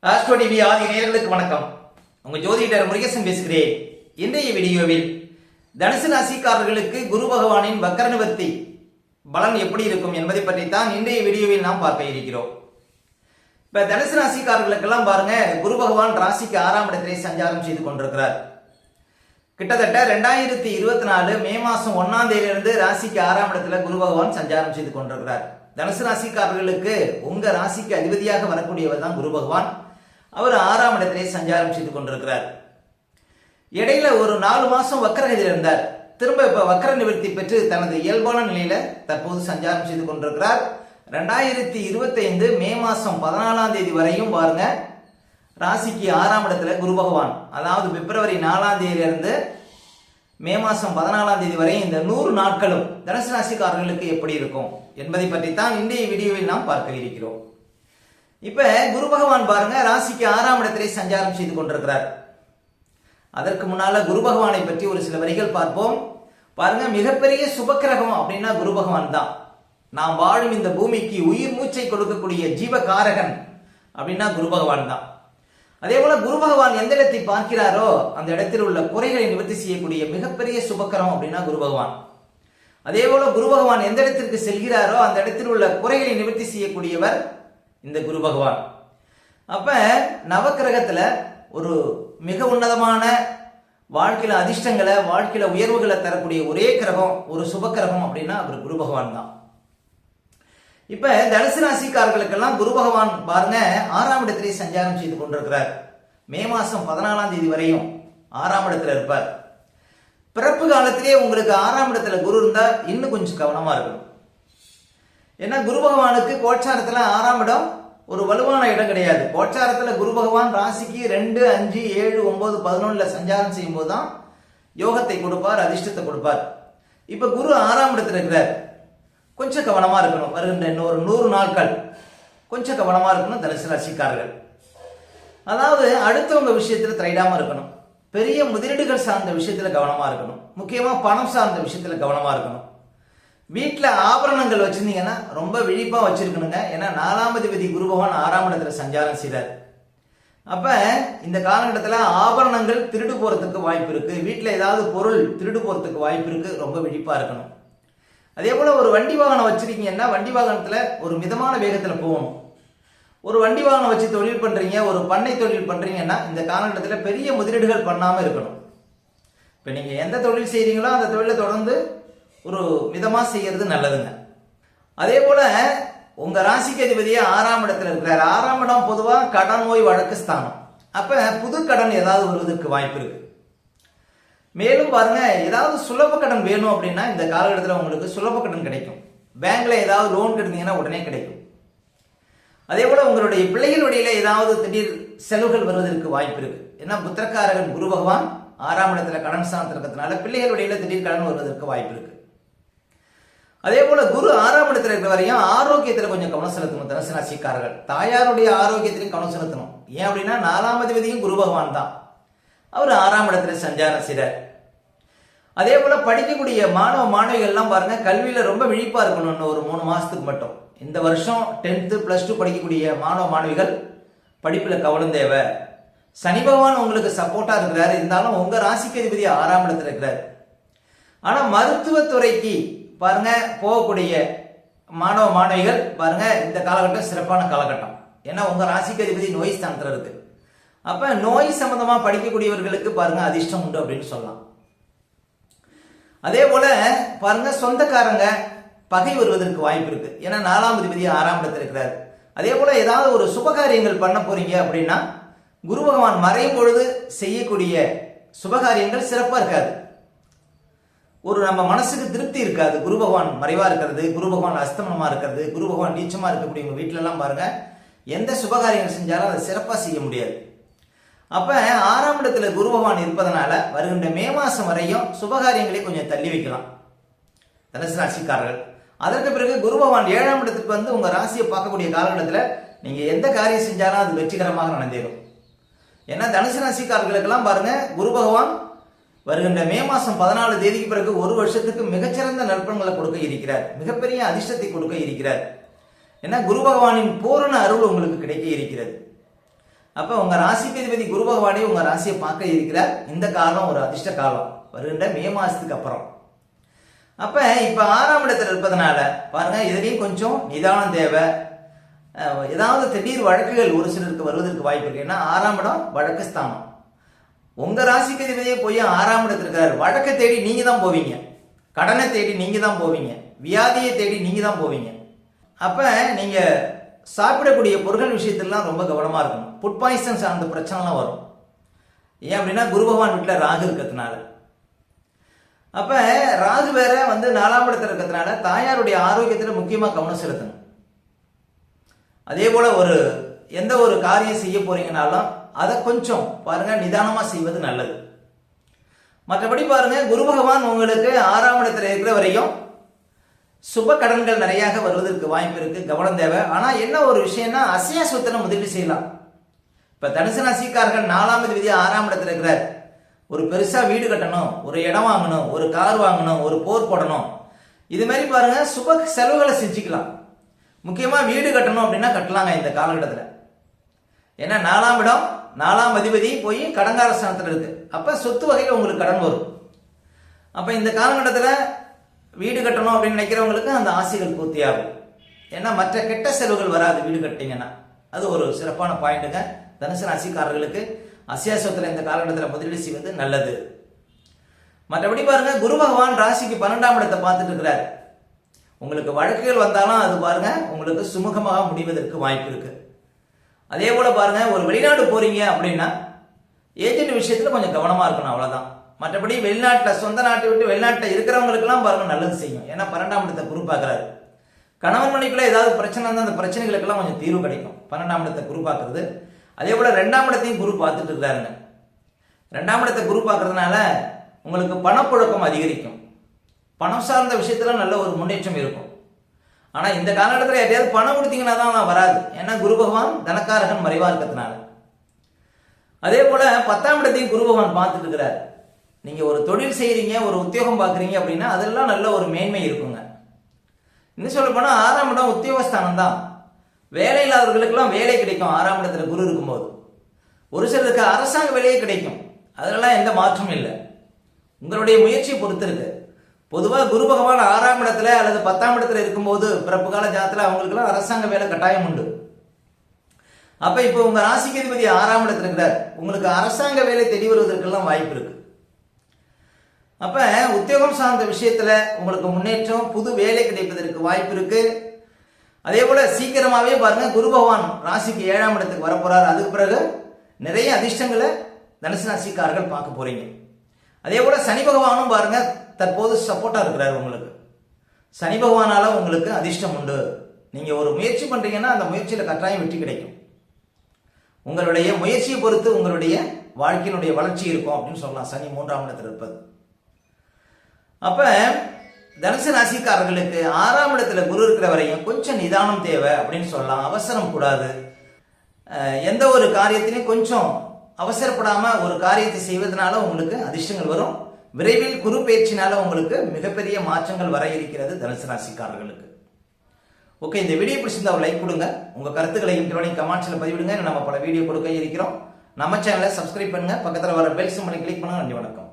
Astro TV ஆதி நேயர்களுக்கு வணக்கம். உங்க ஜோதிடர் முருகேசன் பேசுகிறேன். இன்றைய வீடியோவில் தனுசு ராசிக்காரர்களுக்கு குரு பகவானின் வக்கர நிவர்த்தி பலன் எப்படி இருக்கும் என்பதை பற்றி தான் இன்றைய வீடியோவில் நாம் பார்க்க இருக்கிறோம். இப்ப தனுசு ராசிக்காரர்களுக்கெல்லாம் பாருங்க, குரு பகவான் ராசிக்கு 6ஆம் இடத்திலே சஞ்சாரம் செய்து கொண்டிருக்கிறார். கிட்டத்தட்ட 2024 மே மாசம் 1ஆம் தேதியிலிருந்து ராசிக்கு 6ஆம் இடத்துல குரு பகவான் சஞ்சாரம் செய்து கொண்டிருக்கிறார். தனுசு ராசிக்காரர்களுக்கு உங்க ராசிக்கு அதிபதியாக வரக்கூடியவர் தான் குரு பகவான். அவர் 6ஆம் இடத்திலே சஞ்சாரம் செய்து கொண்டிருக்கிறார். இடையில ஒரு 4 மாசம் வக்கரகதியில் இருந்தார். திரும்ப இப்ப வக்கர நிவர்த்தி பெற்று தனது இயல்பான நிலையில தற்போது சஞ்சாரம் செய்து கொண்டிருக்கிறார். 2025 மே மாசம் 14ஆம் தேதி வரையும் பாருங்க, ராசிக்கு 6ஆம் இடத்துல குரு பகவான், அதாவது பிப்ரவரி 4ஆம் தேதியிலிருந்து மே மாசம் 14ஆம் தேதி வரை இந்த 100 நாட்களும் தனுசு ராசிக்காரர்களுக்கு எப்படி இருக்கும் என்பதை பற்றி தான் இன்றைய வீடியோவில் நாம் பார்க்க இருக்கிறோம். இப்ப குரு பகவான் பாருங்க, ராசிக்கு 6ஆம் இடத்திலே சஞ்சாரம் செய்து கொண்டிருக்கிறார். அதற்கு முன்னால குரு பகவானை பற்றி ஒரு சில வரிகள் பார்ப்போம். பாருங்க, மிகப்பெரிய சுபக்கிரகம் அப்படின்னா குரு பகவான் தான். நாம் வாழும் இந்த பூமிக்கு உயிர் மூச்சை கொடுக்கக்கூடிய ஜீவகாரகன் அப்படின்னா குரு பகவான் தான். அதே போல குரு பகவான் எந்த இடத்தை பார்க்கிறாரோ அந்த இடத்தில் உள்ள குறைகளை நிவர்த்தி செய்யக்கூடிய மிகப்பெரிய சுபக்கிரகம் அப்படின்னா குரு பகவான். அதே போல குரு பகவான் எந்த இடத்திற்கு செல்கிறாரோ அந்த இடத்தில் உள்ள குறைகளை நிவர்த்தி செய்யக்கூடியவர் இந்த குரு பகவான். அப்ப நவக்கிரகத்துல ஒரு மிக உன்னதமான வாழ்க்கையில அதிர்ஷ்டங்களை, வாழ்க்கையில உயர்வுகளை தரக்கூடிய ஒரே கிரகம், ஒரு சுப கிரகம் அப்படின்னா அவர் குரு பகவான் தான். இப்ப தனுசு ராசிக்காரர்களுக்கெல்லாம் குரு பகவான் பாருங்க 6ஆம் இடத்திலே சஞ்சாரம் செய்து கொண்டிருக்கிறார். மே மாசம் 14ஆம் தேதி வரையும் 6ஆம் இடத்துல இருப்பார். பிறப்பு காலத்திலே உங்களுக்கு 6ஆம் இடத்துல குரு இருந்தா இன்னும் கொஞ்சம் கவனமா இருக்கணும். ஏன்னா குரு பகவானுக்கு கோச்சாரத்துல 6ஆம் இடம் ஒரு வலுவான இடம் கிடையாது. கோச்சாரத்துல குரு பகவான் ராசிக்கு 2, 5, 7, 9, 11 சஞ்சாரம் செய்யும் போதுதான் யோகத்தை கொடுப்பார், அதிர்ஷ்டத்தை கொடுப்பார். இப்ப குரு 6ஆம் இடத்துல இருக்கிறார். கொஞ்சம் கவனமா இருக்கணும். வருகின்ற இன்னொரு 100 நாட்கள் கொஞ்சம் கவனமா இருக்கணும் தனுசு ராசிக்காரர்கள். அதாவது அடுத்தவங்க விஷயத்துல தலையிடாம இருக்கணும். பெரிய முதலீடுகள் சார்ந்த விஷயத்துல கவனமா இருக்கணும். முக்கியமா பணம் சார்ந்த விஷயத்துல கவனமா இருக்கணும். வீட்டுல ஆபரணங்கள் வச்சிருந்தீங்கன்னா ரொம்ப விழிப்பா வச்சிருக்கணுங்க. ஏன்னா 4ஆம் அதிபதி குரு பகவான் 6ஆம் இடத்துல சஞ்சாரம் செய்றார். அப்ப இந்த காலகட்டத்துல ஆபரணங்கள் திருடு போறதுக்கு வாய்ப்பு இருக்கு. வீட்டுல ஏதாவது பொருள் திருடு போறதுக்கு வாய்ப்பு இருக்கு. ரொம்ப விழிப்பா இருக்கணும். அதே போல ஒரு வண்டி வாகனம் வச்சிருக்கீங்கன்னா வண்டி வாகனத்துல ஒரு மிதமான வேகத்துல போகணும். ஒரு வண்டி வாகனம் வச்சு தொழில் பண்றீங்க, ஒரு பண்ணை தொழில் பண்றீங்கன்னா இந்த காலகட்டத்துல பெரிய முதலீடுகள் பண்ணாம இருக்கணும். இப்ப நீங்க எந்த தொழில் செய்றீங்களோ அந்த தொழிலை தொடர்ந்து ஒரு மிதமா செய்யறது நல்லதுங்க. அதே போல உங்க ராசிக்கு அதிபதியே 6ஆம் இடத்துல இருக்கிறார். 6ஆம் இடம் பொதுவா கடன், நோய், வழக்கு ஸ்தானம். அப்ப புது கடன் ஏதாவது வருவதற்கு வாய்ப்பு இருக்கு. மேலும் பாருங்க, ஏதாவது சுலப கடன் வேணும் அப்படின்னா இந்த காலகட்டத்தில் உங்களுக்கு சுலப கடன் கிடைக்கும். பேங்க்ல ஏதாவது லோன் எடுத்தீங்கன்னா உடனே கிடைக்கும். அதே போல உங்களுடைய பிள்ளைகளுடைய ஏதாவது திடீர் செலவுகள் வருவதற்கு வாய்ப்பு இருக்கு. ஏன்னா புத்திரக்காரகன் குரு பகவான் 6ஆம் இடத்துல கடன் ஸ்தானத்தில் இருக்கிறதுனால பிள்ளைகளுடைய திடீர் கடன் வருவதற்கு வாய்ப்பு இருக்கு. அதே போல குரு 6ஆம் இடத்துல இருக்கிற வரையும் ஆரோக்கியத்துல கொஞ்சம் கவனம் செலுத்தணும் தனுசு ராசிக்காரர்கள். தாயாருடைய ஆரோக்கியத்திலையும் கவனம் செலுத்தணும். ஏன் அப்படின்னா 4ஆம் அதிபதியும் குரு பகவான் தான். அவர் 6ஆம் இடத்துல சஞ்சாரம் செய்றார். அதே போல படிக்கக்கூடிய மாணவ மாணவிகள் எல்லாம் பாருங்க, கல்வியில ரொம்ப விழிப்பா இருக்கணும். ஒரு 3 மாசத்துக்கு மட்டும் இந்த வருஷம் 10th +2 படிக்கக்கூடிய மாணவ மாணவிகள் படிப்புல கவனம் தேவை. சனி பகவான் உங்களுக்கு சப்போர்ட்டா இருக்கிறாரு. இருந்தாலும் உங்க ராசிக்கு அதிபதி 6ஆம் இடத்துல இருக்கிறார். ஆனா மருத்துவத்துறைக்கு பாருங்க போகக்கூடிய மாணவ மாணவிகள் பாருங்க, இந்த காலகட்டம் சிறப்பான காலகட்டம். ஏன்னா உங்க ராசிக்கு அதிபதி நோய் ஸ்தானத்துல இருக்கு. அப்ப நோய் சம்பந்தமா படிக்கக்கூடியவர்களுக்கு பாருங்க அதிர்ஷ்டம் உண்டு அப்படின்னு சொல்லலாம். அதே போல பாருங்க, சொந்தக்காரங்க பகை வருவதற்கு வாய்ப்பு இருக்கு. ஏன்னா 4ஆம் அதிபதி 6ஆம் இடத்துல இருக்கிறார். அதே போல ஏதாவது ஒரு சுபகாரியங்கள் பண்ண போறீங்க அப்படின்னா குரு பகவான் மறையும் பொழுது செய்யக்கூடிய சுபகாரியங்கள் சிறப்பா இருக்காது. ஒரு நம்ம மனசுக்கு திருப்தி இருக்காது. குரு பகவான் மறைவா இருக்கிறது, குரு பகவான் அஸ்தமனமா இருக்கிறது, குரு பகவான் நீச்சமா இருக்கக்கூடிய உங்க வீட்டுல எல்லாம் பாருங்க, எந்த சுபகாரியங்கள் செஞ்சாலும் அதை சிறப்பா செய்ய முடியாது. அப்ப 6ஆம் இடத்துல குரு பகவான் இருப்பதனால வருகின்ற மே மாசம் வரையும் சுபகாரியங்களை கொஞ்சம் தள்ளி வைக்கலாம் தனுசு ராசிக்காரர்கள். அதற்கு பிறகு குரு பகவான் 7ஆம் இடத்துக்கு வந்து உங்க ராசியை பார்க்கக்கூடிய காலகட்டத்தில் நீங்க எந்த காரியம் செஞ்சாலும் அது வெற்றிகரமாக நடந்தேறும். ஏன்னா தனுசு ராசிக்காரர்களுக்கெல்லாம் பாருங்க, குரு பகவான் வருகின்ற மே மாசம் 14 தேதிக்கு பிறகு ஒரு வருஷத்துக்கு மிகச்சிறந்த நற்பண்களை கொடுக்க இருக்கிறார். மிகப்பெரிய அதிர்ஷ்டத்தை கொடுக்க இருக்கிறார். ஏன்னா குரு பகவானின் பூரண அருள் உங்களுக்கு கிடைக்க இருக்கிறது. அப்ப உங்க ராசிக்கு அதிபதி குரு பகவானே உங்க ராசியை பார்க்க இருக்கிறார். இந்த காலம் ஒரு அதிர்ஷ்ட காலம் வருகின்ற மே மாசத்துக்கு அப்புறம். அப்ப இப்ப 6ஆம் இடத்துல இருப்பதனால பாருங்க, இதுலயும் கொஞ்சம் நிதானம் தேவை. ஏதாவது திடீர் வழக்குகள் ஒரு சிலருக்கு வருவதற்கு வாய்ப்பு இருக்கு. ஏன்னா 6ஆம் இடம் வழக்கு ஸ்தானம். உங்க ராசிக்கு அதிபதியே போய் 6ஆம் இடத்துல இருக்காரு. வழக்கை தேடி நீங்க தான் போவீங்க, கடனை தேடி நீங்க தான் போவீங்க, வியாதியை தேடி நீங்க தான் போவீங்க. அப்ப நீங்க சாப்பிடக்கூடிய பொருட்கள் விஷயத்திலாம் ரொம்ப கவனமா இருக்கணும். ஃபுட் பாய்சன் சார்ந்த பிரச்சனைலாம் வரும். ஏன் அப்படின்னா குரு பகவான் வீட்டில் ராகு இருக்கிறதுனால. அப்ப ராகு வேற 4ஆம் இடத்துல இருக்கிறதுனால தாயாருடைய ஆரோக்கியத்தில் முக்கியமா கவனம் செலுத்தணும். அதே போல எந்த ஒரு காரியம் செய்ய போறீங்கனாலும் அதை கொஞ்சம் பாருங்க நிதானமா செய்வது நல்லது. மற்றபடி பாருங்க, குரு பகவான் உங்களுக்கு 6ஆம் இடத்துல இருக்கிற வரையும் சுப கடன்கள் நிறைய வருவதற்கு வாய்ப்பு இருக்கு, கவனம் தேவை. ஆனா என்ன ஒரு விஷயம்னா, அசையா சொத்துல முதலீடு செய்யலாம். இப்ப தனுசு ராசிக்காரர்கள் 4ஆம் அதிபதி 6ஆம் இடத்துல இருக்கிறார். ஒரு பெருசா வீடு கட்டணும், ஒரு இடம் வாங்கணும், ஒரு கார் வாங்கணும், ஒரு போர் போடணும், இது மாதிரி பாருங்க சுப செலவுகளை செஞ்சுக்கலாம். முக்கியமா வீடு கட்டணும் அப்படின்னா கட்டலாங்க இந்த காலகட்டத்தில். ஏன்னா 4ஆம் இடம் 4ஆம் அதிபதி போய் கடங்கார ஸ்தானத்தில் இருக்கு. அப்ப சொத்து வகையில் உங்களுக்கு கடன் வரும். அப்ப இந்த காலகட்டத்தில் வீடு கட்டணும் அப்படின்னு நினைக்கிறவங்களுக்கு அந்த ஆசைகள் பூர்த்தி ஆகும். ஏன்னா மற்ற கெட்ட செலவுகள் வராது வீடு கட்டிங்கன்னா. அது ஒரு சிறப்பான பாயிண்ட்டுங்க. தனுசு ராசிக்காரர்களுக்கு அசியாசத்துல இந்த காலகட்டத்தில் முதலீடு செய்வது நல்லது. மற்றபடி பாருங்க, குரு பகவான் ராசிக்கு 12ஆம் இடத்தை பார்த்துட்டு இருக்கிறார். உங்களுக்கு வழக்குகள் வந்தாலும் அது பாருங்க உங்களுக்கு சுமூகமாக முடிவதற்கு வாய்ப்பு இருக்கு. அதே போல பாருங்க, ஒரு வெளிநாடு போறீங்க அப்படின்னா ஏஜென்ட் விஷயத்துல கொஞ்சம் கவனமா இருக்கணும், அவ்வளவுதான். மற்றபடி வெளிநாட்டில் சொந்த நாட்டை விட்டு வெளிநாட்டில் இருக்கிறவங்களுக்குலாம் பாருங்க நல்லது செய்யும். ஏன்னா 12ஆம் இடத்தை குரு பார்க்கிறாரு. கணவன் மனைக்குள்ள ஏதாவது பிரச்சனை இருந்தால் அந்த பிரச்சனைகளுக்கெல்லாம் கொஞ்சம் தீர்வு கிடைக்கும் 12ஆம் இடத்தை குரு பார்க்கறது. அதே போல 2ஆம் இடத்தையும் குரு பார்த்துட்டு இருக்காருங்க. 2ஆம் இடத்தை குரு பார்க்கறதுனால உங்களுக்கு பணப்புழக்கம் அதிகரிக்கும். பணம் சார்ந்த விஷயத்துல நல்ல ஒரு முன்னேற்றம் இருக்கும். ஆனா இந்த காலகட்டத்தில் யாரையாவது பணம் கொடுத்தீங்கன்னா தான் வராது. ஏன்னா குரு பகவான் தனக்காரகன் மறைவா இருக்கிறதுனால. அதே போல 10ஆம் இடத்தையும் குரு பகவான் பார்த்துட்டு இருக்கிறார். நீங்க ஒரு தொழில் செய்யறீங்க, ஒரு உத்தியோகம் பார்க்குறீங்க அப்படின்னா அதெல்லாம் நல்ல ஒரு மேன்மை இருக்குங்க. இன்னும் சொல்ல போனா 6ஆம் இடம் உத்தியோகஸ்தானம் தான். வேலை இல்லாதவர்களுக்கெல்லாம் வேலை கிடைக்கும் 6ஆம் இடத்துல குரு இருக்கும்போது. ஒரு சிலருக்கு அரசாங்க வேலையே கிடைக்கும். அதெல்லாம் எந்த மாற்றமும் இல்லை, உங்களுடைய முயற்சியை பொறுத்து இருக்கு. பொதுவாக குரு பகவான் 6ஆம் இடத்துல அல்லது 10ஆம் இடத்துல இருக்கும்போது பிறப்பு கால ஜாதத்துல அவங்களுக்குலாம் அரசாங்க வேலை கட்டாயம் உண்டு. அப்ப இப்போ உங்க ராசிக்கு அதிபதி 6ஆம் இடத்துல இருக்கிறார். உங்களுக்கு அரசாங்க வேலை தேடி வருவதற்கெல்லாம் வாய்ப்பு இருக்கு. அப்ப உத்தியோகம் சார்ந்த விஷயத்துல உங்களுக்கு முன்னேற்றம், புது வேலை கிடைப்பதற்கு வாய்ப்பு இருக்கு. அதே போல சீக்கிரமாவே பாருங்க, குரு பகவான் ராசிக்கு 7ஆம் இடத்துக்கு வரப்போறாரு. அதுக்கு பிறகு நிறைய அதிர்ஷ்டங்களை தனுசு ராசிக்காரர்கள் பார்க்க போறீங்க. அதே போல சனி பகவானும் பாருங்க தற்போது சப்போர்ட்டா இருக்கிறார் உங்களுக்கு. சனி பகவானால உங்களுக்கு அதிர்ஷ்டம் உண்டு. நீங்க ஒரு முயற்சி பண்றீங்கன்னா அந்த முயற்சியில கட்டாயம் வெற்றி கிடைக்கும். உங்களுடைய முயற்சியை பொறுத்து உங்களுடைய வாழ்க்கையினுடைய வளர்ச்சி இருக்கும் அப்படின்னு சொல்லலாம் சனி 3ஆம் இடத்தில் இருப்பது. அப்ப தனுசு ராசிக்காரர்களுக்கு 6ஆம் இடத்துல குரு இருக்கிற வரையும் கொஞ்சம் நிதானம் தேவை அப்படின்னு சொல்லலாம். அவசரம் கூடாது. எந்த ஒரு காரியத்திலையும் கொஞ்சம் அவசரப்படாம ஒரு காரியத்தை செய்வதனால உங்களுக்கு அதிர்ஷ்டங்கள் வரும். விரைவில் குரு பயிற்சினால உங்களுக்கு மிகப்பெரிய மாற்றங்கள் வர இருக்கிறது தனுசு ராசிக்காரர்களுக்கு. ஓகே, இந்த வீடியோ பிடிச்சிருந்தா ஒரு லைக் கொடுங்க. உங்க கருத்துக்களை கமெண்ட்ஸ்ல பதிவிடுங்க. நம்ம பல வீடியோ கொடுக்க இருக்கிறோம். நம்ம சேனலை சப்ஸ்கிரைப் பண்ணுங்க, பக்கத்தில் வர பெல் சிம்பலை கிளிக் பண்ணுங்க. நன்றி, வணக்கம்.